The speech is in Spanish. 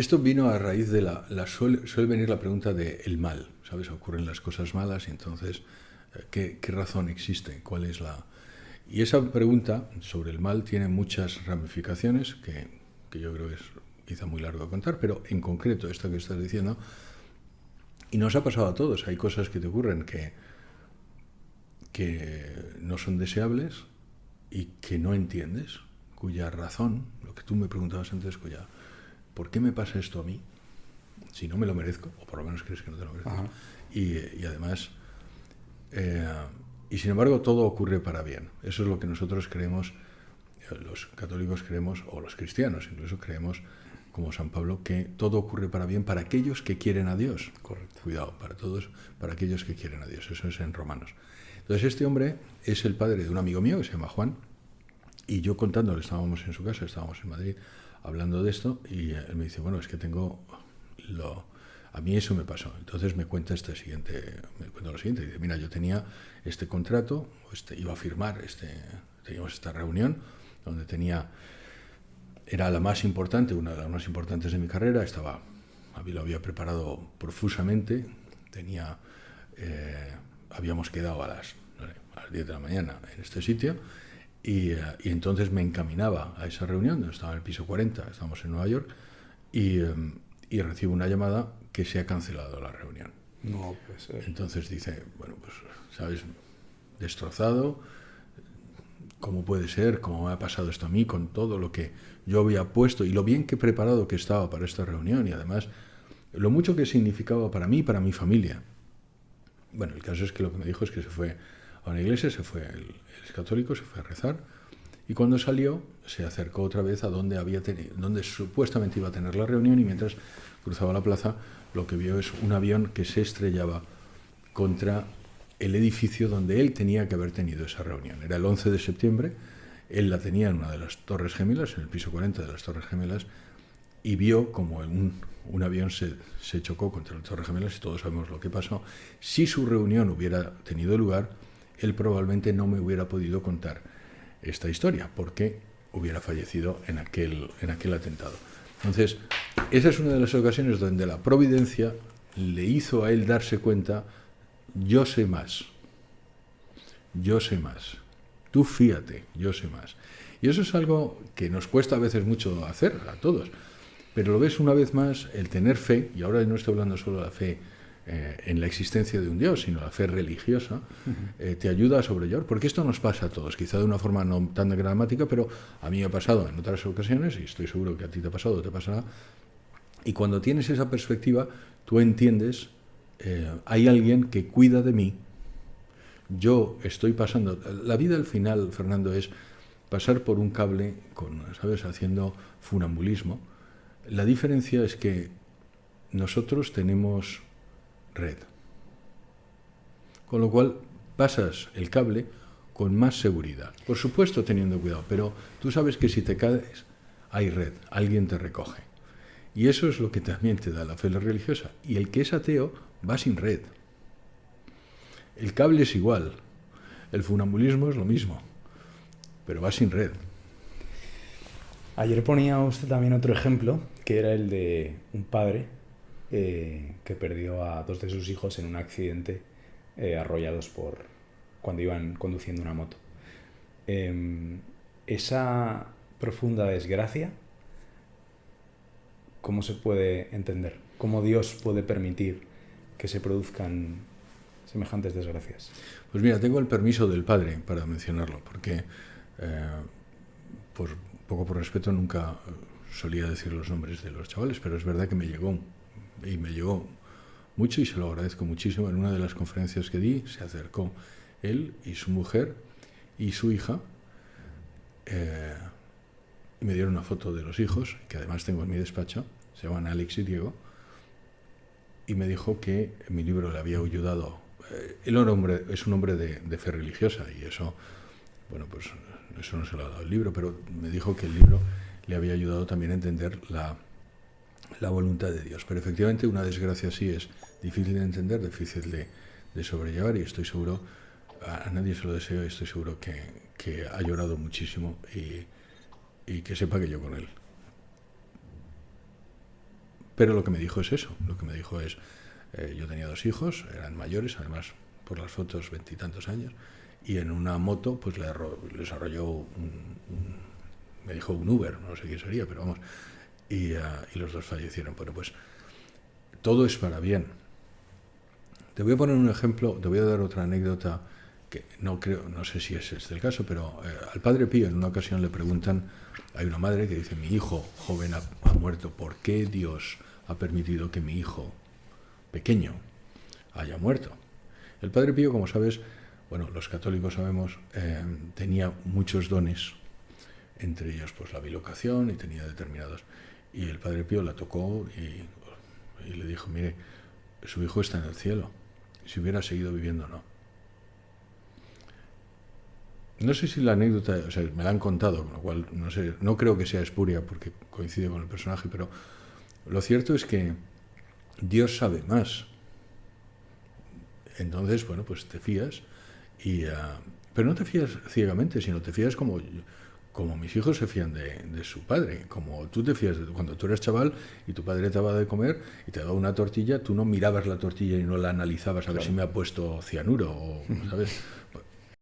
Esto vino a raíz de suele venir la pregunta de el mal, ¿sabes? Ocurren las cosas malas y entonces, ¿qué razón existe? ¿Cuál es la...? Y esa pregunta sobre el mal tiene muchas ramificaciones que yo creo que es quizá muy largo de contar, pero en concreto esto que estás diciendo, y nos ha pasado a todos, hay cosas que te ocurren que no son deseables y que no entiendes, cuya razón, lo que tú me preguntabas antes, ¿por qué me pasa esto a mí? Si no me lo merezco, o por lo menos crees que no te lo mereces. Ajá. Y además, eh, y sin embargo todo ocurre para bien. Eso es lo que nosotros creemos, los católicos creemos, o los cristianos incluso creemos, como San Pablo, que todo ocurre para bien para aquellos que quieren a Dios. Correcto. Cuidado, para todos, para aquellos que quieren a Dios. Eso es en Romanos. Entonces este hombre es el padre de un amigo mío que se llama Juan, y yo contándole, estábamos en su casa, estábamos en Madrid, hablando de esto, y él me dice, bueno, es que a mí eso me pasó. Entonces me cuenta me cuenta lo siguiente, dice, mira, yo tenía este contrato, iba a firmar, teníamos esta reunión, donde era la más importante, una de las más importantes de mi carrera, lo había preparado profusamente, habíamos quedado a las 10 de la mañana en este sitio, y entonces me encaminaba a esa reunión, donde estaba en el piso 40, estábamos en Nueva York, y recibo una llamada que se ha cancelado la reunión. No puede ser. Entonces dice, bueno, pues, ¿sabes? Destrozado, ¿cómo puede ser? ¿Cómo me ha pasado esto a mí con todo lo que yo había puesto y lo bien que preparado que estaba para esta reunión y además lo mucho que significaba para mí y para mi familia? Bueno, el caso es que lo que me dijo es que se fue a una iglesia, él es católico, se fue a rezar, y cuando salió se acercó otra vez a donde supuestamente iba a tener la reunión, y mientras cruzaba la plaza lo que vio es un avión que se estrellaba contra el edificio donde él tenía que haber tenido esa reunión. Era el 11 de septiembre, él la tenía en una de las Torres Gemelas, en el piso 40 de las Torres Gemelas, y vio como un avión se chocó contra las Torres Gemelas, y todos sabemos lo que pasó. Si su reunión hubiera tenido lugar, él probablemente no me hubiera podido contar esta historia, porque hubiera fallecido en aquel atentado. Entonces, esa es una de las ocasiones donde la providencia le hizo a él darse cuenta, yo sé más, tú fíjate, yo sé más. Y eso es algo que nos cuesta a veces mucho hacer, a todos. Pero lo ves una vez más, el tener fe, y ahora no estoy hablando solo de la fe en la existencia de un Dios, sino la fe religiosa, te ayuda a sobrellevar, porque esto nos pasa a todos, quizá de una forma no tan dramática, pero a mí me ha pasado en otras ocasiones, y estoy seguro que a ti te ha pasado o te pasará, y cuando tienes esa perspectiva, tú entiendes, hay alguien que cuida de mí, yo estoy pasando, la vida al final, Fernando, es pasar por un cable, ¿sabes?, haciendo funambulismo. La diferencia es que nosotros tenemos red, con lo cual pasas el cable con más seguridad. Por supuesto teniendo cuidado, pero tú sabes que si te caes hay red, alguien te recoge. Y eso es lo que también te da la fe religiosa. Y el que es ateo va sin red. El cable es igual, el funambulismo es lo mismo, pero va sin red. Ayer ponía usted también otro ejemplo, que era el de un padre que perdió a dos de sus hijos en un accidente arrollados cuando iban conduciendo una moto. Esa profunda desgracia, ¿cómo se puede entender? ¿Cómo Dios puede permitir que se produzcan semejantes desgracias? Pues mira, tengo el permiso del padre para mencionarlo, porque por poco por respeto nunca solía decir los nombres de los chavales, pero es verdad que me llegó mucho, y se lo agradezco muchísimo. En una de las conferencias que di se acercó él y su mujer y su hija, y me dieron una foto de los hijos, que además tengo en mi despacho, se llaman Alex y Diego, y me dijo que mi libro le había ayudado. Él es un hombre de fe religiosa, y eso, bueno, pues eso no se lo ha dado el libro, pero me dijo que el libro le había ayudado también a entender la voluntad de Dios. Pero efectivamente una desgracia así es difícil de entender, difícil de sobrellevar, y estoy seguro, a nadie se lo deseo, y estoy seguro que ha llorado muchísimo, y que sepa que yo con él. Pero lo que me dijo es eso. Lo que me dijo es, yo tenía 2 hijos, eran mayores, además por las fotos 20 y tantos años, y en una moto pues les arrolló me dijo un Uber, no sé qué sería, pero vamos, y los 2 fallecieron. Bueno, pues todo es para bien. Te voy a poner un ejemplo, te voy a dar otra anécdota que no sé si es este el caso, pero al Padre Pío en una ocasión le preguntan, hay una madre que dice, mi hijo joven ha muerto, ¿por qué Dios ha permitido que mi hijo pequeño haya muerto? El Padre Pío, como sabes, bueno, los católicos sabemos, tenía muchos dones, entre ellos pues la bilocación, y tenía determinados. Y el Padre Pío la tocó y le dijo, mire, su hijo está en el cielo, si hubiera seguido viviendo no. No sé si la anécdota, o sea, me la han contado, con lo cual no sé, no creo que sea espuria porque coincide con el personaje, pero lo cierto es que Dios sabe más. Entonces, bueno, pues te fías, pero no te fías ciegamente, sino te fías como mis hijos se fían de su padre, como tú te fías cuando tú eres chaval y tu padre te daba de comer y te daba una tortilla, tú no mirabas la tortilla y no la analizabas a ver si me ha puesto cianuro, o, ¿sabes?